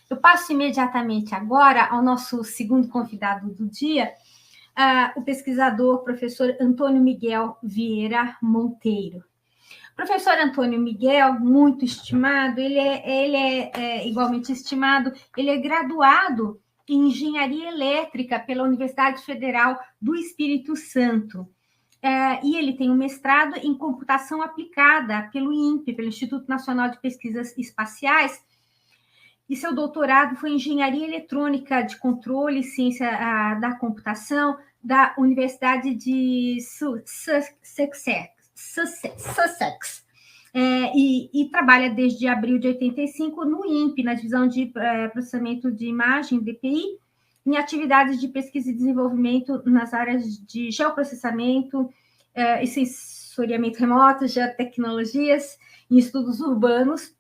Eu passo imediatamente agora ao nosso segundo convidado do dia, o pesquisador, professor Antônio Miguel Vieira Monteiro. Professor Antônio Miguel, muito estimado, ele é igualmente estimado, ele é graduado em Engenharia Elétrica pela Universidade Federal do Espírito Santo. E ele tem um mestrado em Computação Aplicada pelo INPE, pelo Instituto Nacional de Pesquisas Espaciais, e seu doutorado foi em Engenharia Eletrônica de Controle e Ciência da Computação da Universidade de Sussex. E trabalha desde abril de 85 no INPE, na divisão de processamento de imagem, DPI, em atividades de pesquisa e desenvolvimento nas áreas de geoprocessamento e sensoriamento remoto, geotecnologias, em estudos urbanos,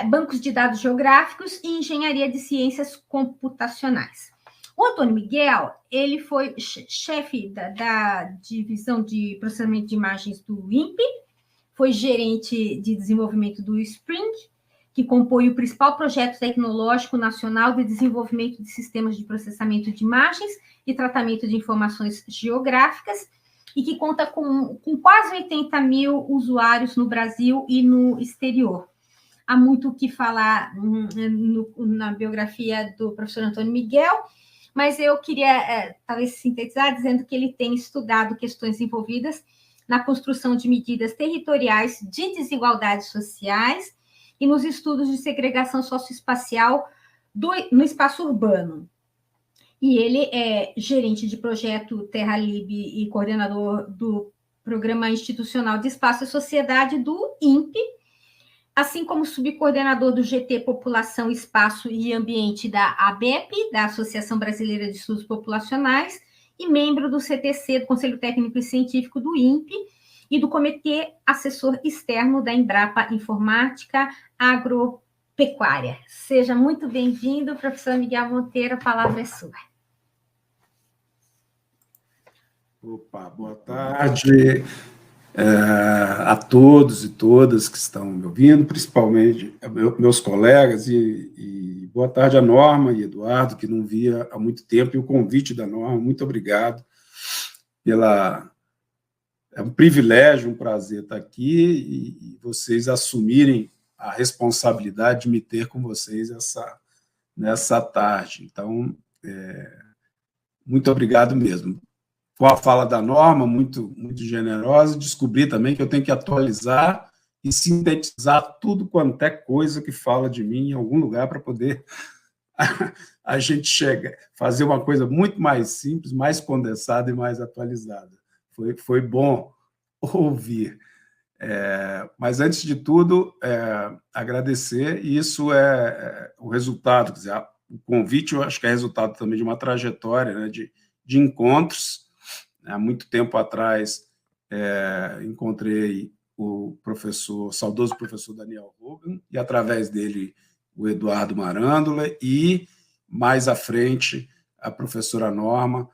bancos de dados geográficos e engenharia de ciências computacionais. O Antônio Miguel, ele foi chefe da divisão de processamento de imagens do INPE, foi gerente de desenvolvimento do SPRING, que compõe o principal projeto tecnológico nacional de desenvolvimento de sistemas de processamento de imagens e tratamento de informações geográficas, e que conta com quase 80 mil usuários no Brasil e no exterior. Há muito o que falar na biografia do professor Antônio Miguel, mas eu queria talvez sintetizar dizendo que ele tem estudado questões envolvidas na construção de medidas territoriais de desigualdades sociais e nos estudos de segregação socioespacial no espaço urbano. E ele é gerente de projeto TerraLib e coordenador do Programa Institucional de Espaço e Sociedade do INPE, assim como subcoordenador do GT População, Espaço e Ambiente da ABEP, da Associação Brasileira de Estudos Populacionais, e membro do CTC, do Conselho Técnico e Científico do INPE, e do Comitê Assessor Externo da Embrapa Informática Agropecuária. Seja muito bem-vindo, professor Miguel Monteiro, a palavra é sua. Opa, boa tarde a todos e todas que estão me ouvindo, principalmente meus colegas, e boa tarde a Norma e Eduardo, que não via há muito tempo, e o convite da Norma, muito obrigado pela... É um privilégio, um prazer estar aqui e vocês assumirem a responsabilidade de me ter com vocês nessa tarde. Então, muito obrigado mesmo. Com a fala da Norma, muito generosa, descobri também que eu tenho que atualizar e sintetizar tudo quanto é coisa que fala de mim em algum lugar para poder a gente fazer uma coisa muito mais simples, mais condensada e mais atualizada. Foi bom ouvir. Mas, antes de tudo, agradecer, e isso é o resultado, quer dizer, o convite, eu acho que é resultado também de uma trajetória, né, de encontros. Há muito tempo atrás, encontrei o saudoso professor Daniel Hogan, e, através dele, o Eduardo Marândola, e, mais à frente, a professora Norma,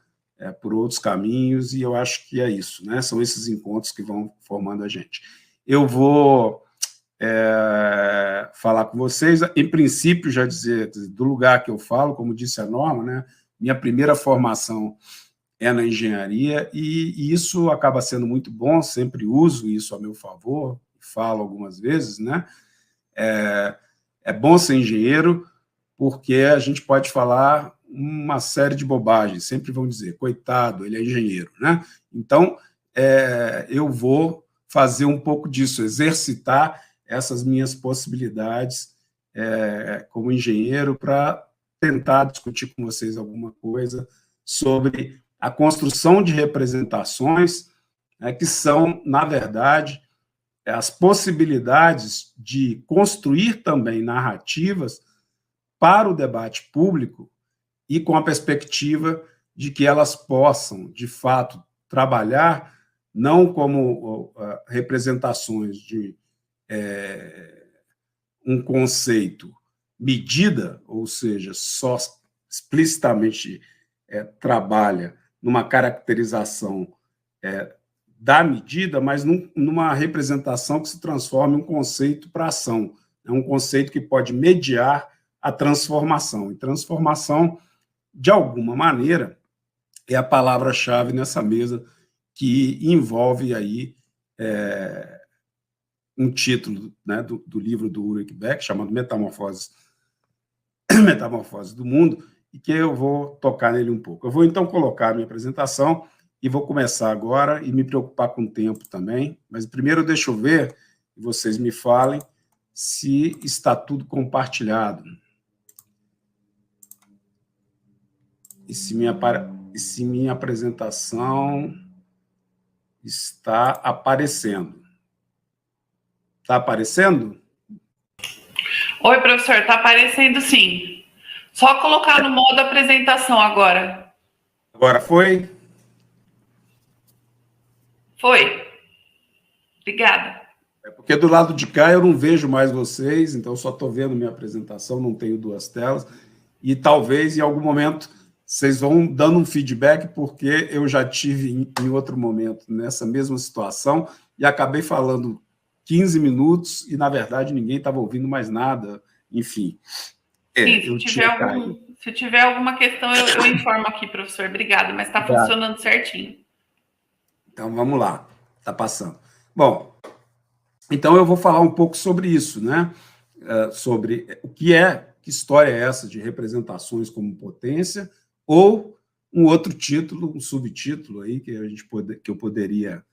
por outros caminhos, e eu acho que é isso, né? São esses encontros que vão formando a gente. Eu vou falar com vocês, em princípio, já dizer, do lugar que eu falo, como disse a Norma, né? Minha primeira formação é na engenharia, e isso acaba sendo muito bom, sempre uso isso a meu favor, falo algumas vezes, né? É bom ser engenheiro, porque a gente pode falar uma série de bobagens, sempre vão dizer, coitado, ele é engenheiro, né? Então, eu vou fazer um pouco disso, exercitar essas minhas possibilidades como engenheiro para tentar discutir com vocês alguma coisa sobre a construção de representações, que são, na verdade, as possibilidades de construir também narrativas para o debate público e com a perspectiva de que elas possam, de fato, trabalhar não como representações de um conceito medida, ou seja, só explicitamente trabalha numa caracterização da medida, mas numa representação que se transforma em um conceito para ação. É um conceito que pode mediar a transformação. E transformação, de alguma maneira, é a palavra-chave nessa mesa que envolve aí um título, né, do livro do Ulrich Beck, chamado Metamorfose do Mundo, e que eu vou tocar nele um pouco. Eu vou, então, colocar a minha apresentação e vou começar agora e me preocupar com o tempo também, mas primeiro deixa eu ver, e vocês me falem, se está tudo compartilhado. E se minha apresentação está aparecendo. Está aparecendo? Oi, professor, está aparecendo sim. Só colocar no modo apresentação agora. Agora foi? Foi. Obrigada. É porque do lado de cá eu não vejo mais vocês, então só estou vendo minha apresentação, não tenho duas telas, e talvez em algum momento vocês vão dando um feedback, porque eu já tive em outro momento nessa mesma situação e acabei falando 15 minutos e, na verdade, ninguém estava ouvindo mais nada, enfim. Sim, se tiver alguma questão, eu informo aqui, professor. Obrigada, mas está funcionando certinho. Então, vamos lá. Está passando. Bom, então eu vou falar um pouco sobre isso, né? Sobre que história é essa de representações como potência, ou um outro título, um subtítulo aí que eu poderia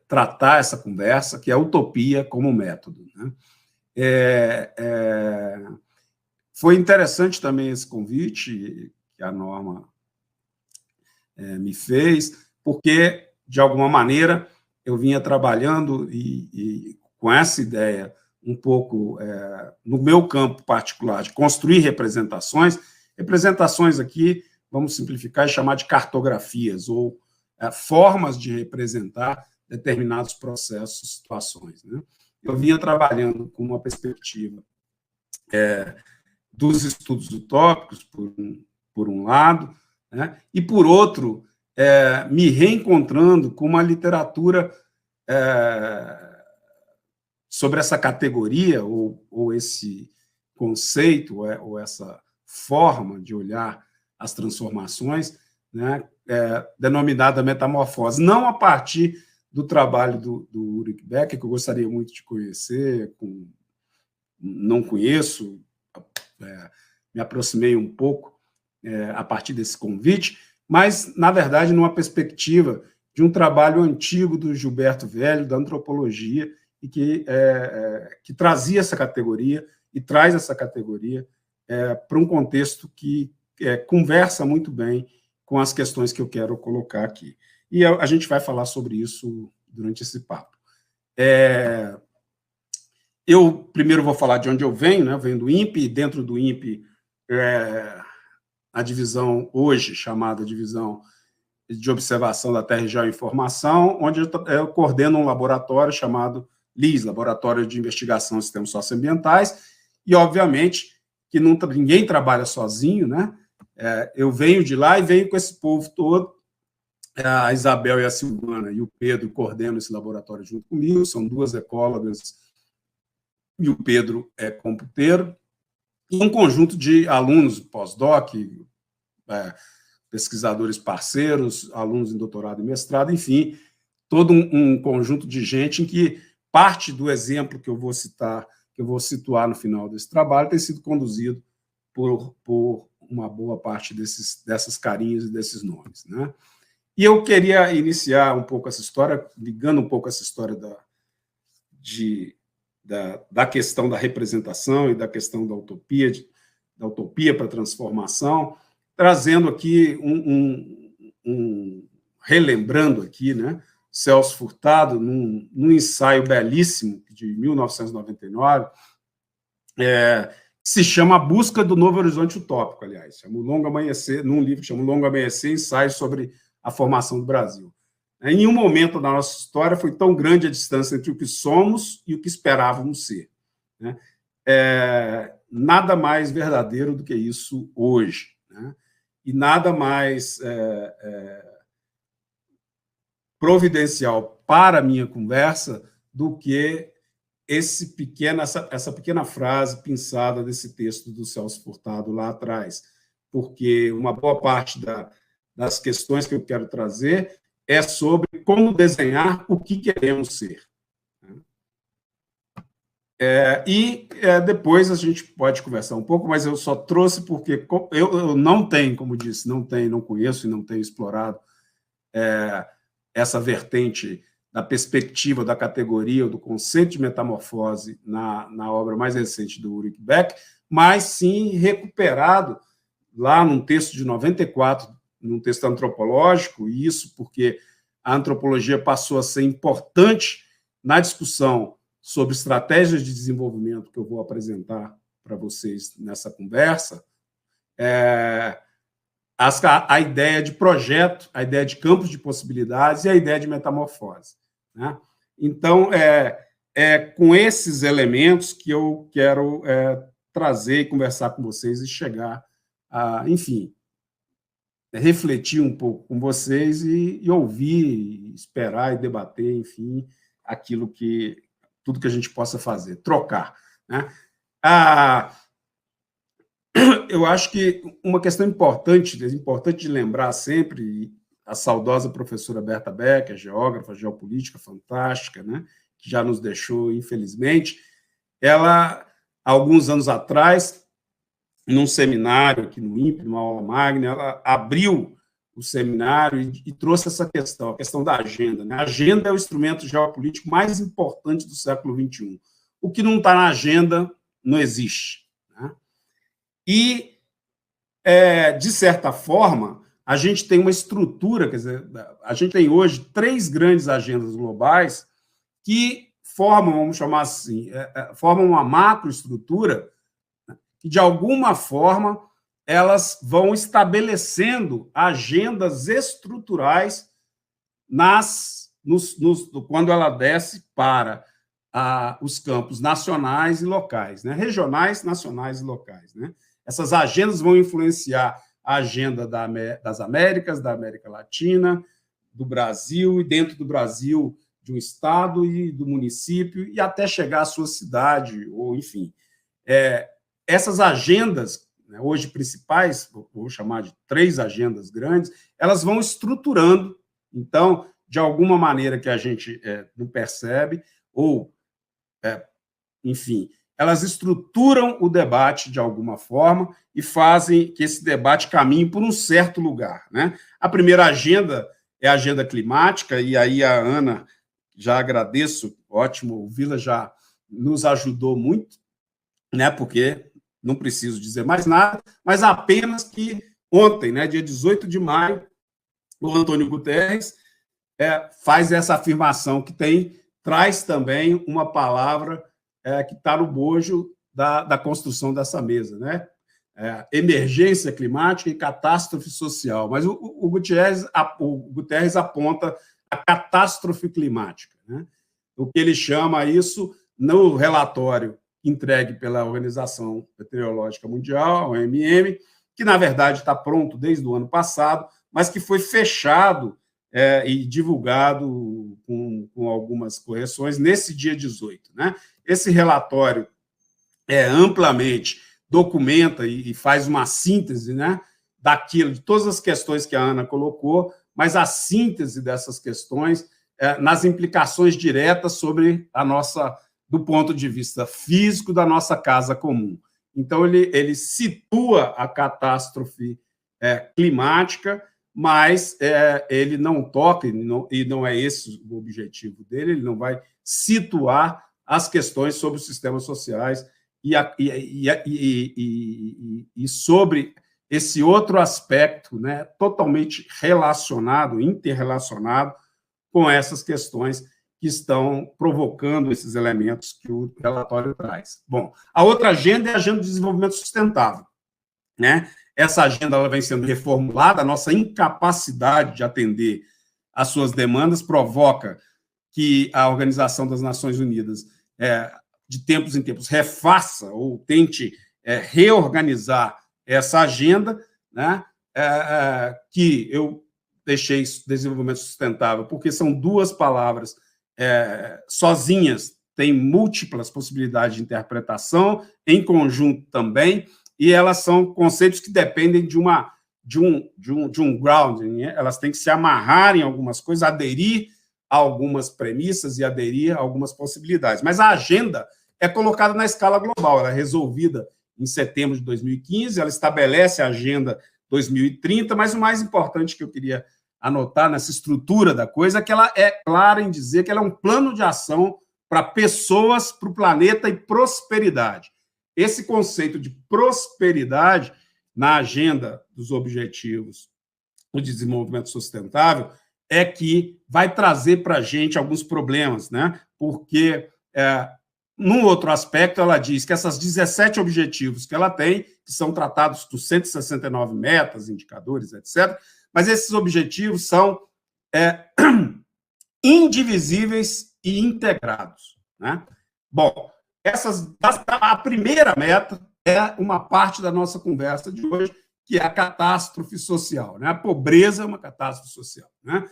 tratar essa conversa, que é a utopia como método, né? Foi interessante também esse convite que a Norma me fez, porque, de alguma maneira, eu vinha trabalhando e com essa ideia um pouco no meu campo particular de construir representações aqui, vamos simplificar e chamar de cartografias, ou formas de representar determinados processos, situações, né? Eu vinha trabalhando com uma perspectiva dos estudos utópicos, por um lado, né? E, por outro, me reencontrando com uma literatura sobre essa categoria, ou esse conceito, ou essa forma de olhar as transformações, né? Denominada metamorfose, não a partir do trabalho do Ulrich Beck, que eu gostaria muito de conhecer, não conheço, me aproximei um pouco a partir desse convite, mas, na verdade, numa perspectiva de um trabalho antigo do Gilberto Velho, da antropologia, e que trazia essa categoria, e traz essa categoria para um contexto que conversa muito bem com as questões que eu quero colocar aqui. E a gente vai falar sobre isso durante esse papo. Eu primeiro vou falar de onde eu venho, né? Eu venho do INPE, e dentro do INPE, a divisão hoje, chamada Divisão de Observação da Terra e Geoinformação, onde eu coordeno um laboratório chamado LIS, Laboratório de Investigação de Sistemas Socioambientais, e, obviamente, que ninguém trabalha sozinho, né? Eu venho de lá e venho com esse povo todo. A Isabel e a Silvana e o Pedro coordenam esse laboratório junto comigo, são duas ecólogas, e o Pedro é computeiro, e um conjunto de alunos pós-doc, pesquisadores parceiros, alunos em doutorado e mestrado, enfim, todo um conjunto de gente em que parte do exemplo que eu vou citar, que eu vou situar no final desse trabalho, tem sido conduzido por uma boa parte dessas carinhas e desses nomes, né? E eu queria iniciar um pouco essa história, ligando um pouco essa história da questão da representação e da questão da utopia para a transformação, trazendo aqui relembrando aqui, né, Celso Furtado, num ensaio belíssimo de 1999, que se chama A Busca do Novo Horizonte Utópico, aliás, chama o Longo Amanhecer, num livro que chama O Longo Amanhecer, ensaio sobre a formação do Brasil. Em nenhum momento da nossa história foi tão grande a distância entre o que somos e o que esperávamos ser, né? Nada mais verdadeiro do que isso hoje, né? E nada mais providencial para a minha conversa do que essa pequena frase pinçada desse texto do Celso Furtado lá atrás, porque uma boa parte das questões que eu quero trazer é sobre como desenhar o que queremos ser. Depois a gente pode conversar um pouco, mas eu só trouxe porque eu não tenho, como disse, não conheço e não tenho explorado essa vertente da perspectiva da categoria ou do conceito de metamorfose na obra mais recente do Ulrich Beck, mas sim recuperado lá num texto de 94, num texto antropológico, e isso porque a antropologia passou a ser importante na discussão sobre estratégias de desenvolvimento que eu vou apresentar para vocês nessa conversa, a ideia de projeto, a ideia de campos de possibilidades e a ideia de metamorfose. Né? Então, com esses elementos que eu quero trazer e conversar com vocês e chegar a, enfim, refletir um pouco com vocês e ouvir, esperar e debater, enfim, tudo que a gente possa fazer, trocar. Né? Eu acho que uma questão importante de lembrar sempre, a saudosa professora Berta Becker, geógrafa, geopolítica fantástica, né, que já nos deixou, infelizmente, ela, alguns anos atrás, num seminário aqui no INPE, numa aula magna, ela abriu o seminário e trouxe essa questão, a questão da agenda. Né? A agenda é o instrumento geopolítico mais importante do século XXI. O que não está na agenda não existe. Né? E, de certa forma, a gente tem uma estrutura, quer dizer, a gente tem hoje 3 grandes agendas globais que formam, vamos chamar assim, formam uma macroestrutura que, de alguma forma, elas vão estabelecendo agendas estruturais quando ela desce para os campos nacionais e locais, né? Regionais, nacionais e locais. Né? Essas agendas vão influenciar a agenda das Américas, da América Latina, do Brasil, e dentro do Brasil, de um estado e do município, e até chegar à sua cidade, ou enfim. Essas agendas, né, hoje principais, vou chamar de 3 agendas grandes, elas vão estruturando, então, de alguma maneira que a gente não percebe, ou, enfim, elas estruturam o debate de alguma forma e fazem que esse debate caminhe por um certo lugar. Né? A primeira agenda é a agenda climática, e aí a Ana, já agradeço, ótimo ouvi-la, já nos ajudou muito, né? Porque não preciso dizer mais nada, mas apenas que ontem, né, dia 18 de maio, o Antônio Guterres faz essa afirmação que traz também uma palavra que está no bojo da construção dessa mesa, né? Emergência climática e catástrofe social. Mas o Guterres aponta a catástrofe climática, né? O que ele chama isso no relatório entregue pela Organização Meteorológica Mundial, a OMM, que, na verdade, está pronto desde o ano passado, mas que foi fechado e divulgado com algumas correções nesse dia 18. Né? Esse relatório amplamente documenta e faz uma síntese, né, de todas as questões que a Ana colocou, mas a síntese dessas questões nas implicações diretas sobre do ponto de vista físico da nossa casa comum. Então, ele situa a catástrofe climática, mas ele não toca, e não é esse o objetivo dele, ele não vai situar as questões sobre os sistemas sociais e sobre esse outro aspecto, né, totalmente relacionado, interrelacionado com essas questões que estão provocando esses elementos que o relatório traz. Bom, a outra agenda é a agenda de desenvolvimento sustentável. Né? Essa agenda ela vem sendo reformulada, a nossa incapacidade de atender às suas demandas provoca que a Organização das Nações Unidas, de tempos em tempos, refaça ou tente reorganizar essa agenda, né? Que eu deixei desenvolvimento sustentável, porque são 2 palavras sozinhas têm múltiplas possibilidades de interpretação, em conjunto também, e elas são conceitos que dependem de um grounding, né? Elas têm que se amarrar em algumas coisas, aderir a algumas premissas e aderir a algumas possibilidades. Mas a agenda é colocada na escala global, ela é resolvida em setembro de 2015, ela estabelece a agenda 2030, mas o mais importante que eu queria anotar nessa estrutura da coisa é que ela é clara em dizer que ela é um plano de ação para pessoas, para o planeta e prosperidade. Esse conceito de prosperidade na agenda dos objetivos do desenvolvimento sustentável é que vai trazer para a gente alguns problemas, né? Porque, num outro aspecto, ela diz que esses 17 objetivos que ela tem, que são tratados dos 169 metas, indicadores, etc., mas esses objetivos são indivisíveis e integrados, né? Bom, a primeira meta é uma parte da nossa conversa de hoje, que é a catástrofe social, né? A pobreza é uma catástrofe social, né?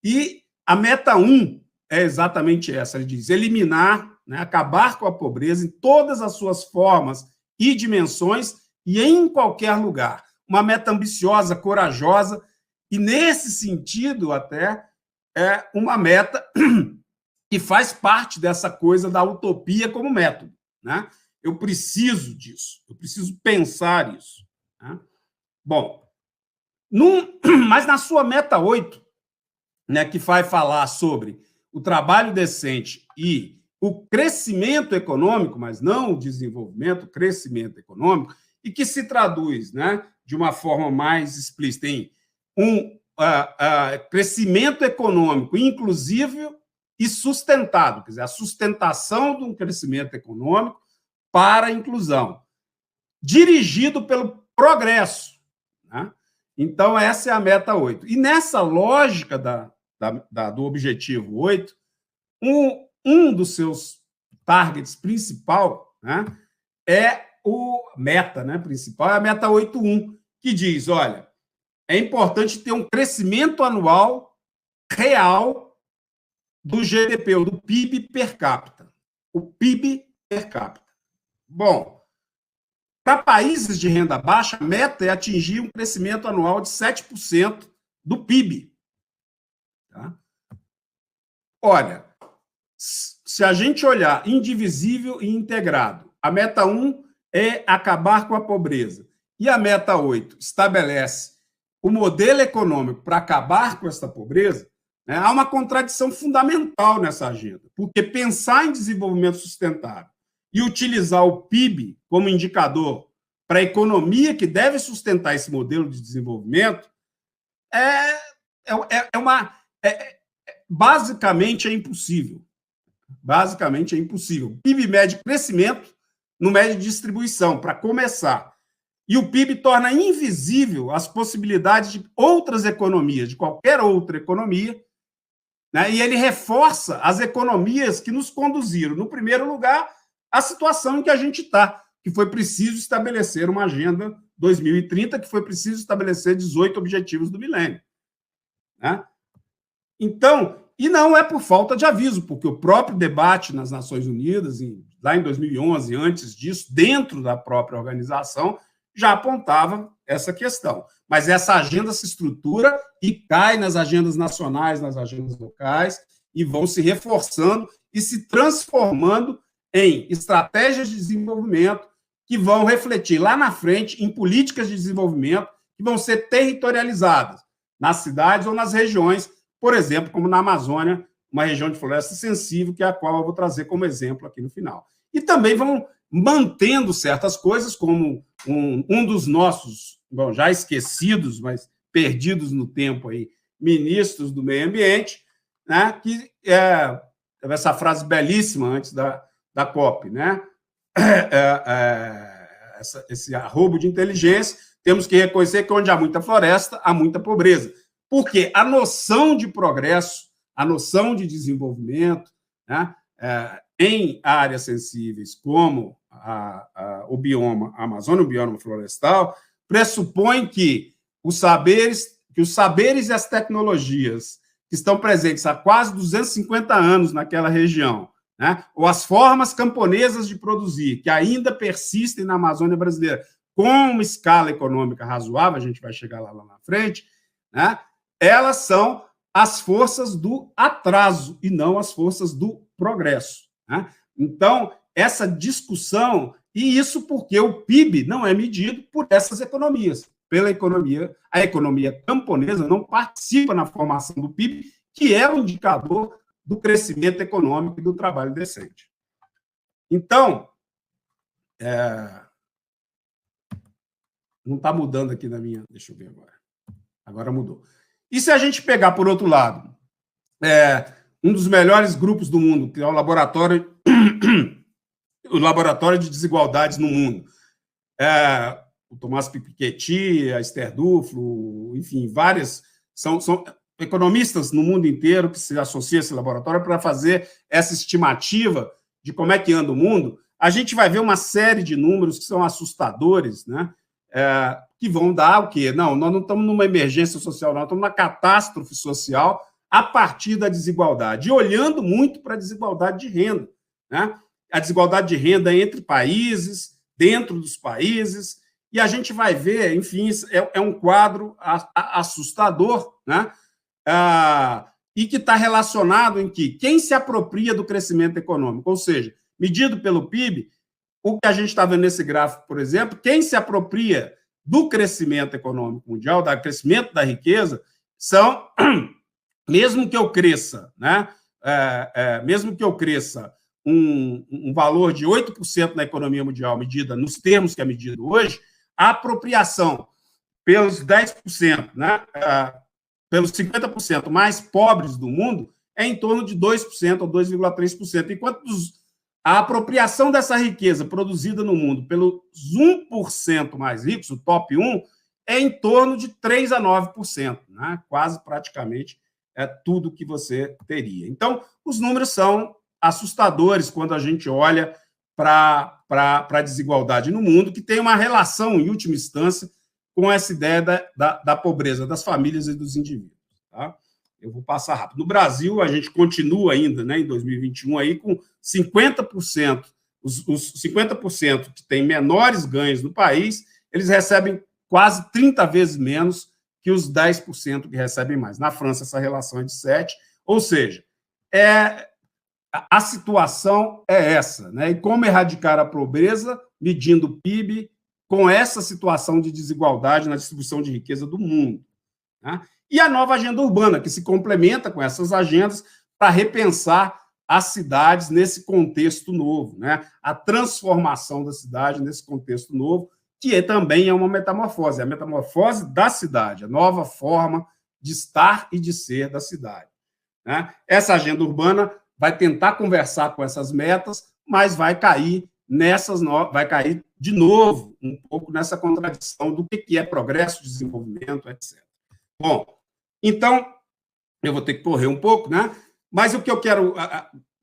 E a meta 1 é exatamente essa, ele diz, eliminar, né, acabar com a pobreza em todas as suas formas e dimensões e em qualquer lugar. Uma meta ambiciosa, corajosa, e nesse sentido até é uma meta que faz parte dessa coisa da utopia como método, né? Eu preciso disso, eu preciso pensar isso, né? Bom, mas na sua meta 8, né, que vai falar sobre o trabalho decente e o crescimento econômico, mas não o desenvolvimento, o crescimento econômico, e que se traduz, né, de uma forma mais explícita em crescimento econômico inclusivo e sustentado, quer dizer, a sustentação de um crescimento econômico para a inclusão, dirigido pelo progresso, né? Então, essa é a meta 8. E nessa lógica do objetivo 8, um dos seus targets principal, né, é o meta, né, principal, é a meta 8.1, que diz, olha, é importante ter um crescimento anual real do GDP, ou do PIB per capita. O PIB per capita. Bom, para países de renda baixa, a meta é atingir um crescimento anual de 7% do PIB. Tá? Olha, se a gente olhar indivisível e integrado, a meta 1 é acabar com a pobreza, e a meta 8 estabelece o modelo econômico para acabar com essa pobreza, né? Há uma contradição fundamental nessa agenda, porque pensar em desenvolvimento sustentável e utilizar o PIB como indicador para a economia que deve sustentar esse modelo de desenvolvimento basicamente é impossível. Basicamente é impossível. O PIB mede crescimento, não mede distribuição, para começar. E o PIB torna invisível as possibilidades de outras economias, de qualquer outra economia, né? E ele reforça as economias que nos conduziram, no primeiro lugar, à situação em que a gente está, que foi preciso estabelecer uma agenda 2030, que foi preciso estabelecer 18 objetivos do milênio, né? Então, e não é por falta de aviso, porque o próprio debate nas Nações Unidas, lá em 2011, antes disso, dentro da própria organização, já apontava essa questão. Mas essa agenda se estrutura e cai nas agendas nacionais, nas agendas locais, e vão se reforçando e se transformando em estratégias de desenvolvimento que vão refletir lá na frente em políticas de desenvolvimento que vão ser territorializadas nas cidades ou nas regiões, por exemplo, como na Amazônia, uma região de floresta sensível, que é a qual eu vou trazer como exemplo aqui no final. E também vão mantendo certas coisas, como um dos nossos, bom, já esquecidos, mas perdidos no tempo aí, ministros do meio ambiente, né, que teve essa frase belíssima antes da COP, né? Esse arrobo de inteligência, temos que reconhecer que onde há muita floresta, há muita pobreza. Porque a noção de progresso, a noção de desenvolvimento, né, em áreas sensíveis como o bioma Amazônia, o bioma florestal, pressupõe que os saberes e as tecnologias que estão presentes há quase 250 anos naquela região, né? Ou as formas camponesas de produzir, que ainda persistem na Amazônia brasileira, com uma escala econômica razoável, a gente vai chegar lá na frente, né? Elas são as forças do atraso e não as forças do progresso, né? Então, essa discussão, e isso porque o PIB não é medido por essas economias, pela economia, a economia camponesa não participa na formação do PIB, que é o indicador do crescimento econômico e do trabalho decente. Então, não está mudando aqui na minha... Deixa eu ver agora. Agora mudou. E se a gente pegar, por outro lado, um dos melhores grupos do mundo, que é o Laboratório de Desigualdades no Mundo, o Tomás Piketty, a Esther Duflo, enfim, várias... São economistas no mundo inteiro que se associam a esse laboratório para fazer essa estimativa de como é que anda o mundo. A gente vai ver uma série de números que são assustadores, né? Que vão dar o quê? Não, nós não estamos numa emergência social, nós estamos numa catástrofe social a partir da desigualdade, e olhando muito para a desigualdade de renda, né? A desigualdade de renda entre países, dentro dos países, e a gente vai ver, enfim, é um quadro assustador, né? E que está relacionado em que quem se apropria do crescimento econômico, ou seja, medido pelo PIB, o que a gente está vendo nesse gráfico, por exemplo, quem se apropria do crescimento econômico mundial, do crescimento da riqueza, são, mesmo que eu cresça, né? Mesmo que eu cresça um valor de 8% na economia mundial, medida nos termos que é medido hoje, a apropriação pelos 10%, né? Pelos 50% mais pobres do mundo, é em torno de 2% ou 2,3%, enquanto a apropriação dessa riqueza produzida no mundo pelos 1% mais ricos, o top 1, é em torno de 3% a 9%, né? Quase praticamente tudo que você teria. Então, os números são assustadores quando a gente olha para a desigualdade no mundo, que tem uma relação, em última instância, com essa ideia da pobreza das famílias e dos indivíduos. Tá? Eu vou passar rápido. No Brasil, a gente continua ainda, né, em 2021, aí, com 50%, os 50% que têm menores ganhos no país, eles recebem quase 30 vezes menos que os 10% que recebem mais. Na França, essa relação é de 7%, ou seja, a situação é essa, né? E como erradicar a pobreza medindo o PIB com essa situação de desigualdade na distribuição de riqueza do mundo, né? E a nova agenda urbana, que se complementa com essas agendas para repensar as cidades nesse contexto novo, né? A transformação da cidade nesse contexto novo, que também é uma metamorfose, a metamorfose da cidade, a nova forma de estar e de ser da cidade, né? Essa agenda urbana vai tentar conversar com essas metas, mas vai cair vai cair de novo um pouco nessa contradição do que é progresso, desenvolvimento, etc. Bom, então, eu vou ter que correr um pouco, né? Mas o que eu quero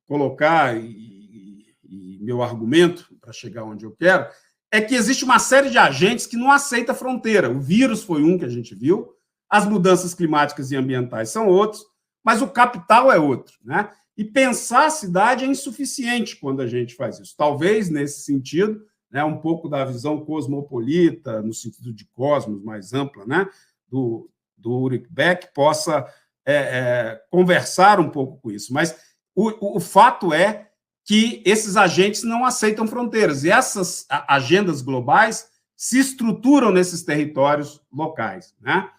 colocar, e meu argumento para chegar onde eu quero, é que existe uma série de agentes que não aceita fronteira. O vírus foi um que a gente viu, as mudanças climáticas e ambientais são outros, mas o capital é outro, né? E pensar a cidade é insuficiente quando a gente faz isso. Talvez, nesse sentido, né, um pouco da visão cosmopolita, no sentido de cosmos mais ampla, né, do Ulrich Beck, possa conversar um pouco com isso. Mas o fato é que esses agentes não aceitam fronteiras, e essas agendas globais se estruturam nesses territórios locais, né?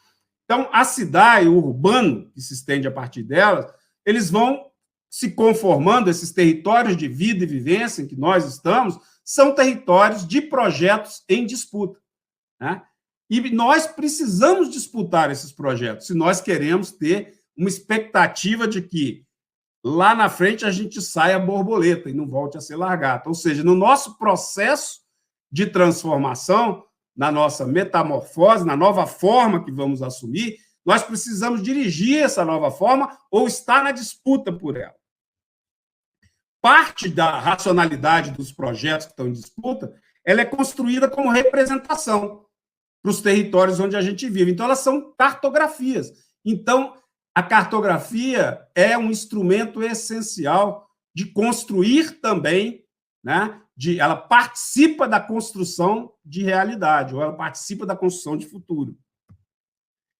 Então, a cidade, o urbano, que se estende a partir delas, eles vão se conformando, esses territórios de vida e vivência em que nós estamos, são territórios de projetos em disputa, né? E nós precisamos disputar esses projetos se nós queremos ter uma expectativa de que lá na frente a gente saia borboleta e não volte a ser largata. Ou seja, no nosso processo de transformação, na nossa metamorfose, na nova forma que vamos assumir, nós precisamos dirigir essa nova forma ou estar na disputa por ela. Parte da racionalidade dos projetos que estão em disputa, ela é construída como representação para os territórios onde a gente vive. Então, elas são cartografias. Então, a cartografia é um instrumento essencial de construir também, né? Ela participa da construção de realidade, ou ela participa da construção de futuro.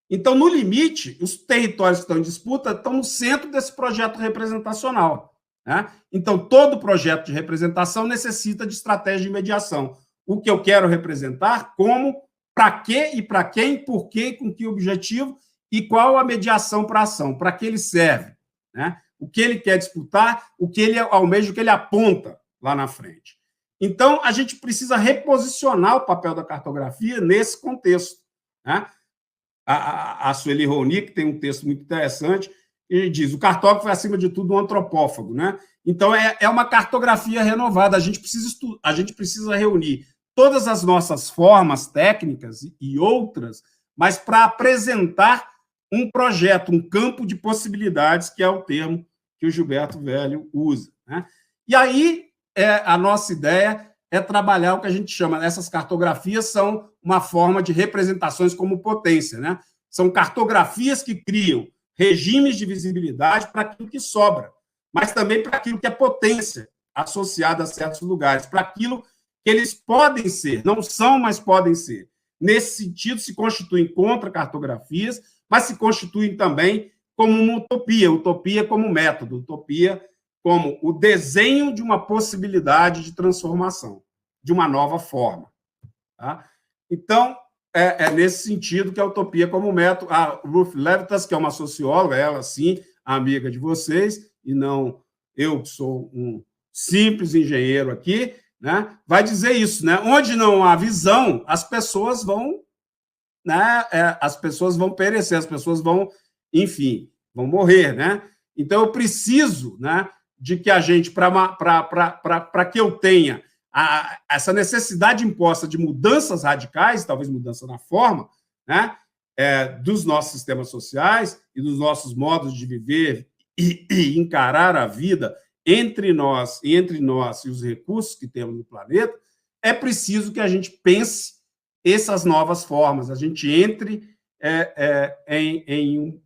Então, no limite, os territórios que estão em disputa estão no centro desse projeto representacional, né? Então, todo projeto de representação necessita de estratégia de mediação. O que eu quero representar, como, para quê e para quem, por quê, com que objetivo e qual a mediação para a ação, para que ele serve, né? O que ele quer disputar, o que ele almeja, o que ele aponta lá na frente. Então, a gente precisa reposicionar o papel da cartografia nesse contexto, né? A Sueli Ronick tem um texto muito interessante, e diz: o cartógrafo é, acima de tudo, um antropófago, né? Então, é uma cartografia renovada. A gente precisa reunir todas as nossas formas técnicas e outras, mas para apresentar um projeto, um campo de possibilidades, que é o termo que o Gilberto Velho usa, né? E aí, a nossa ideia é trabalhar o que a gente chama, essas cartografias são uma forma de representações como potência, né? São cartografias que criam regimes de visibilidade para aquilo que sobra, mas também para aquilo que é potência associada a certos lugares, para aquilo que eles podem ser, não são, mas podem ser. Nesse sentido, se constituem contra cartografias, mas se constituem também como uma utopia como método, utopia como o desenho de uma possibilidade de transformação, de uma nova forma. Tá? Então, é nesse sentido que a utopia como método... A Ruth Levitas, que é uma socióloga, ela, sim, amiga de vocês, e não eu, que sou um simples engenheiro aqui, né, vai dizer isso, né? Onde não há visão, as pessoas vão, né, as pessoas vão perecer, as pessoas vão, enfim, vão morrer, né? Então, eu preciso, né, de que a gente, para que eu tenha essa necessidade imposta de mudanças radicais, talvez mudança na forma, né, dos nossos sistemas sociais e dos nossos modos de viver e encarar a vida entre nós e os recursos que temos no planeta, é preciso que a gente pense essas novas formas, a gente entre em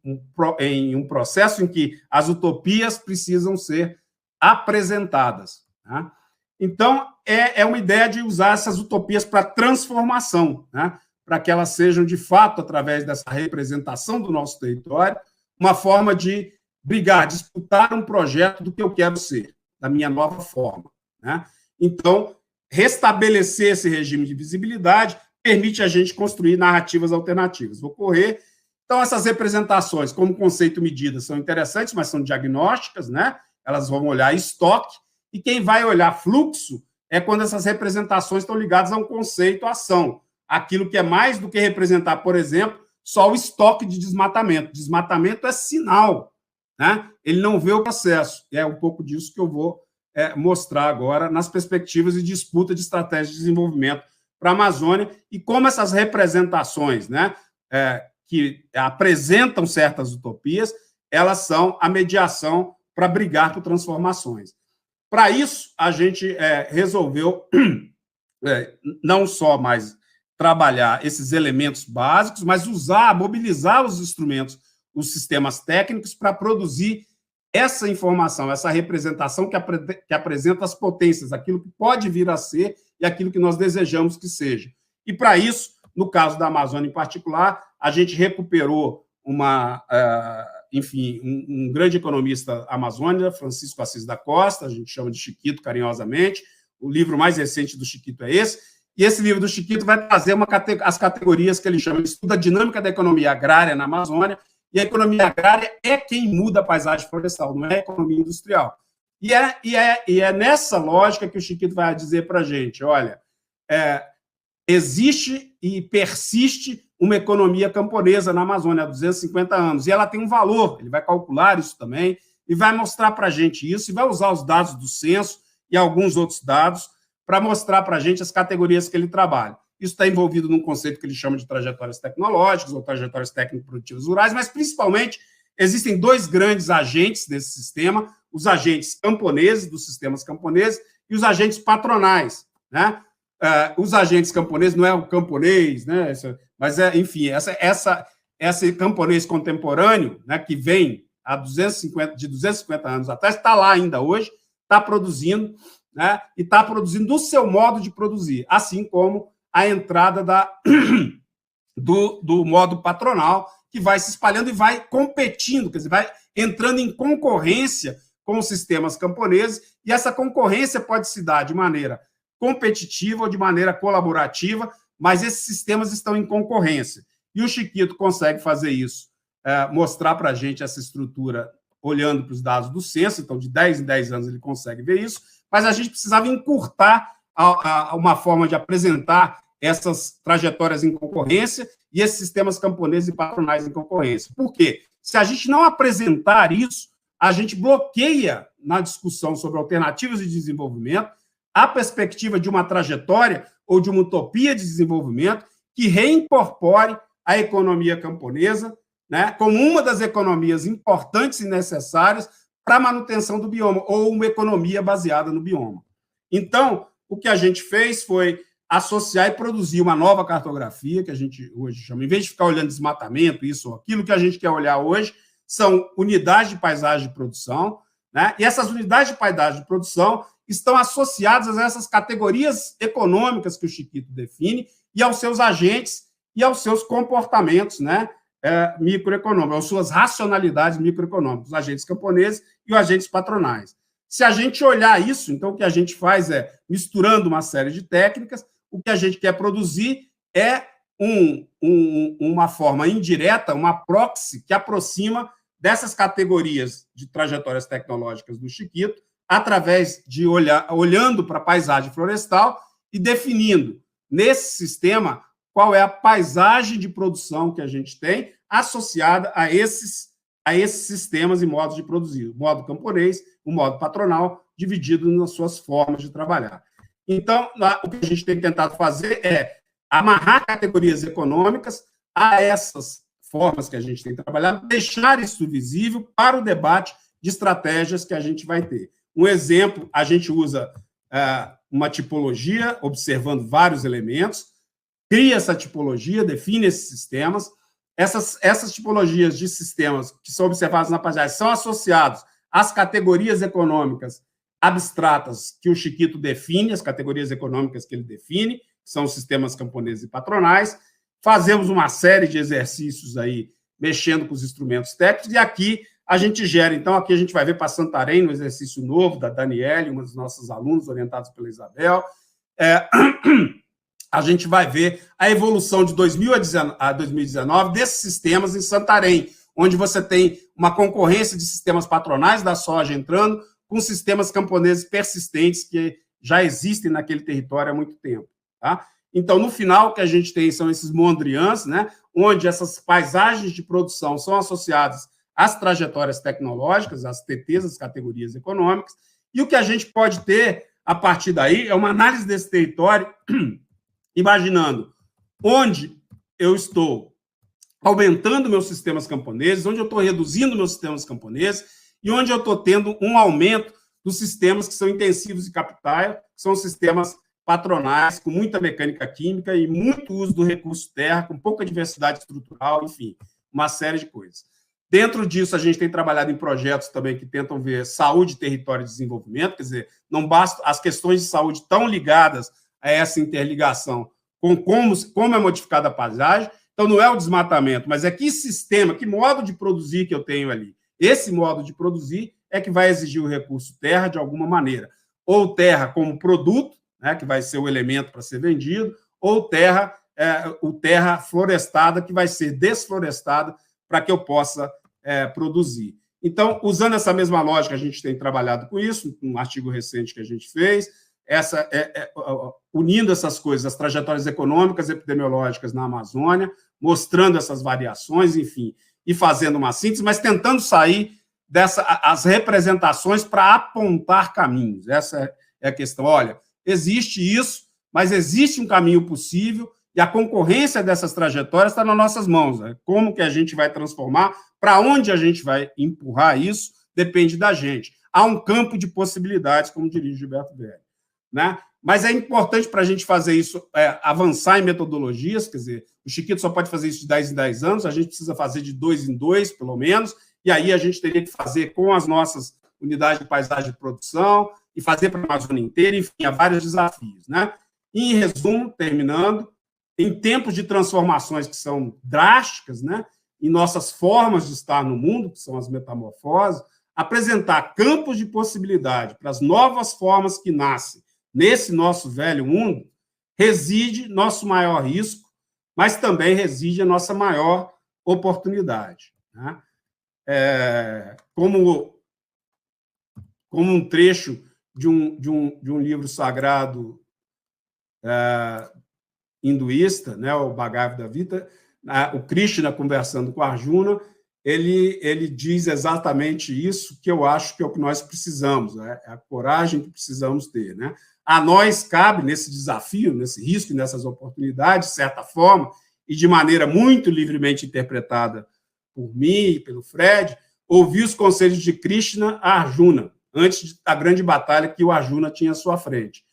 um processo em que as utopias precisam ser apresentadas. Né? Então, é uma ideia de usar essas utopias para transformação, né? Para que elas sejam, de fato, através dessa representação do nosso território, uma forma de brigar, disputar um projeto do que eu quero ser, da minha nova forma. Né? Então, restabelecer esse regime de visibilidade permite a gente construir narrativas alternativas. Vou correr. Então, essas representações, como conceito e medida, são interessantes, mas são diagnósticas, né? Elas vão olhar estoque, e quem vai olhar fluxo é quando essas representações estão ligadas a um conceito, a ação. Aquilo que é mais do que representar, por exemplo, só o estoque de desmatamento. Desmatamento é sinal, né? Ele não vê o processo. E é um pouco disso que eu vou mostrar agora nas perspectivas de disputa de estratégia de desenvolvimento para a Amazônia e como essas representações, né, que apresentam certas utopias, elas são a mediação para brigar por transformações. Para isso, a gente resolveu não só mais trabalhar esses elementos básicos, mas mobilizar os instrumentos, os sistemas técnicos, para produzir essa informação, essa representação que apresenta as potências, aquilo que pode vir a ser e aquilo que nós desejamos que seja. E, para isso, no caso da Amazônia em particular, a gente recuperou um grande economista amazônica, Francisco Assis da Costa, a gente chama de Chiquito carinhosamente, o livro mais recente do Chiquito é esse, e esse livro do Chiquito vai trazer as categorias que ele chama de estudo da dinâmica da economia agrária na Amazônia, e a economia agrária é quem muda a paisagem florestal, não é a economia industrial. E é nessa lógica que o Chiquito vai dizer para a gente, olha, existe e persiste uma economia camponesa na Amazônia há 250 anos, e ela tem um valor, ele vai calcular isso também, e vai mostrar para a gente isso, e vai usar os dados do censo e alguns outros dados para mostrar para a gente as categorias que ele trabalha. Isso está envolvido num conceito que ele chama de trajetórias tecnológicas ou trajetórias técnico-produtivas rurais, mas, principalmente, existem dois grandes agentes desse sistema, os agentes camponeses, dos sistemas camponeses, e os agentes patronais, né? Os agentes camponeses não é o camponês, né? Mas, enfim, esse camponês contemporâneo, né, que vem de 250 anos atrás, está lá ainda hoje, está produzindo, né, e está produzindo do seu modo de produzir, assim como a entrada do modo patronal, que vai se espalhando e vai competindo, quer dizer, vai entrando em concorrência com os sistemas camponeses, e essa concorrência pode se dar de maneira competitiva ou de maneira colaborativa, mas esses sistemas estão em concorrência. E o Chiquito consegue fazer isso, mostrar para a gente essa estrutura olhando para os dados do censo, então de 10 em 10 anos ele consegue ver isso, mas a gente precisava encurtar uma forma de apresentar essas trajetórias em concorrência e esses sistemas camponeses e patronais em concorrência. Por quê? Se a gente não apresentar isso, a gente bloqueia na discussão sobre alternativas de desenvolvimento a perspectiva de uma trajetória ou de uma utopia de desenvolvimento que reincorpore a economia camponesa, né, como uma das economias importantes e necessárias para a manutenção do bioma, ou uma economia baseada no bioma. Então, o que a gente fez foi associar e produzir uma nova cartografia, que a gente hoje chama, em vez de ficar olhando desmatamento, isso ou aquilo, que a gente quer olhar hoje são unidades de paisagem de produção, né? E essas unidades de paisagem de produção estão associadas a essas categorias econômicas que o Chiquito define e aos seus agentes e aos seus comportamentos, né, microeconômicos, às suas racionalidades microeconômicas, os agentes camponeses e os agentes patronais. Se a gente olhar isso, então o que a gente faz é, misturando uma série de técnicas, o que a gente quer produzir é uma forma indireta, uma proxy que aproxima dessas categorias de trajetórias tecnológicas do Chiquito, através de olhando para a paisagem florestal e definindo, nesse sistema, qual é a paisagem de produção que a gente tem associada a esses sistemas e modos de produzir. O modo camponês, o modo patronal, dividido nas suas formas de trabalhar. Então, o que a gente tem tentado fazer é amarrar categorias econômicas a essas formas que a gente tem trabalhado, deixar isso visível para o debate de estratégias que a gente vai ter. Um exemplo, a gente usa uma tipologia, observando vários elementos, cria essa tipologia, define esses sistemas. Essas tipologias de sistemas que são observadas na paisagem são associados às categorias econômicas abstratas que o Chiquito define, as categorias econômicas que ele define, que são os sistemas camponeses e patronais. Fazemos uma série de exercícios aí, mexendo com os instrumentos técnicos, e aqui a gente gera. Então, aqui a gente vai ver para Santarém, um exercício novo da Daniele, uma dos nossos alunos, orientados pela Isabel. A gente vai ver a evolução de 2019 desses sistemas em Santarém, onde você tem uma concorrência de sistemas patronais da soja entrando com sistemas camponeses persistentes que já existem naquele território há muito tempo. Tá? Então, no final, o que a gente tem são esses mondrians, né, onde essas paisagens de produção são associadas às trajetórias tecnológicas, às TTs, as categorias econômicas, e o que a gente pode ter, a partir daí, é uma análise desse território, imaginando onde eu estou aumentando meus sistemas camponeses, onde eu estou reduzindo meus sistemas camponeses e onde eu estou tendo um aumento dos sistemas que são intensivos de capital, que são sistemas patronais, com muita mecânica química e muito uso do recurso terra, com pouca diversidade estrutural, enfim, uma série de coisas. Dentro disso, a gente tem trabalhado em projetos também que tentam ver saúde, território e desenvolvimento, quer dizer, não basta, as questões de saúde estão ligadas a essa interligação com como é modificada a paisagem. Então, não é o desmatamento, mas é que sistema, que modo de produzir que eu tenho ali. Esse modo de produzir é que vai exigir o recurso terra de alguma maneira. Ou terra como produto, né, que vai ser o elemento para ser vendido, ou terra florestada, que vai ser desflorestada para que eu possa produzir. Então, usando essa mesma lógica, a gente tem trabalhado com isso, um artigo recente que a gente fez, unindo essas coisas, as trajetórias econômicas e epidemiológicas na Amazônia, mostrando essas variações, enfim, e fazendo uma síntese, mas tentando sair as representações para apontar caminhos. Essa é a questão. Olha, existe isso, mas existe um caminho possível e a concorrência dessas trajetórias está nas nossas mãos. Né? Como que a gente vai transformar, para onde a gente vai empurrar isso, depende da gente. Há um campo de possibilidades, como diria Gilberto Velho. Né? Mas é importante para a gente fazer isso, avançar em metodologias, quer dizer, o Chiquito só pode fazer isso de 10 em 10 anos, a gente precisa fazer de 2 em 2, pelo menos, e aí a gente teria que fazer com as nossas unidades de paisagem de produção, e fazer para a Amazônia inteira, enfim, há vários desafios, né? Em resumo, terminando, em tempos de transformações que são drásticas, né, em nossas formas de estar no mundo, que são as metamorfoses, apresentar campos de possibilidade para as novas formas que nascem nesse nosso velho mundo, reside nosso maior risco, mas também reside a nossa maior oportunidade, né? Como um trecho de um livro sagrado hinduísta, né, o Bhagavad Gita, o Krishna conversando com Arjuna, ele diz exatamente isso, que eu acho que é o que nós precisamos, né? É a coragem que precisamos ter, né? A nós cabe, nesse desafio, nesse risco e nessas oportunidades, de certa forma, e de maneira muito livremente interpretada por mim e pelo Fred, ouvir os conselhos de Krishna a Arjuna, antes da grande batalha que o Arjuna tinha à sua frente.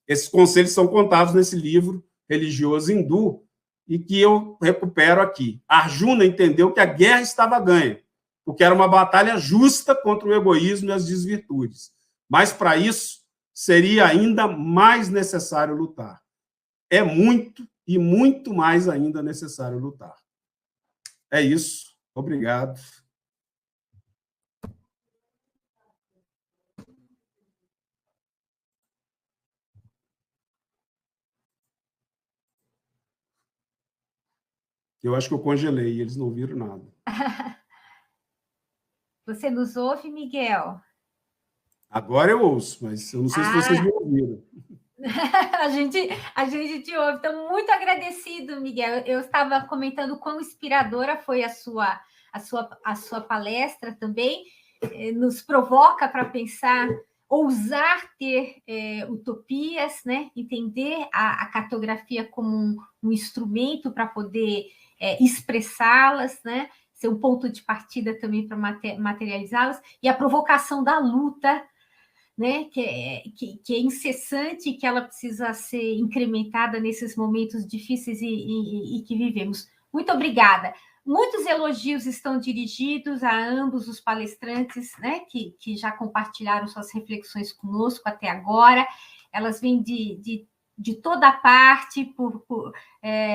Esses conselhos são contados nesse livro religioso hindu, e que eu recupero aqui. Arjuna entendeu que a guerra estava ganha, porque era uma batalha justa contra o egoísmo e as desvirtudes. Mas, para isso, seria ainda mais necessário lutar. É muito e muito mais ainda necessário lutar. É isso. Obrigado. Eu acho que eu congelei, eles não viram nada. Você nos ouve, Miguel? Agora eu ouço, mas eu não sei se vocês me ouviram. A gente te ouve. Então, muito agradecido, Miguel. Eu estava comentando quão inspiradora foi a sua palestra também. Nos provoca para pensar, ousar ter utopias, né? Entender a cartografia como um instrumento para poder expressá-las, né? Ser um ponto de partida também para materializá-las, e a provocação da luta, né, que é incessante, que ela precisa ser incrementada nesses momentos difíceis e que vivemos. Muito obrigada. Muitos elogios estão dirigidos a ambos os palestrantes, né, que já compartilharam suas reflexões conosco até agora. Elas vêm de toda parte,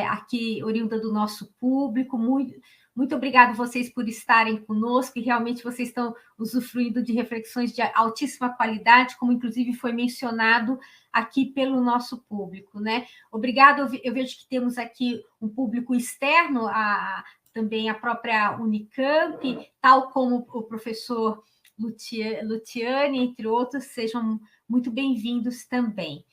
aqui oriunda do nosso público. Muito obrigado vocês por estarem conosco, e realmente vocês estão usufruindo de reflexões de altíssima qualidade, como inclusive foi mencionado aqui pelo nosso público, né? Obrigado, eu vejo que temos aqui um público externo, também a própria Unicamp, tal como o professor Luciane, entre outros, sejam muito bem-vindos também.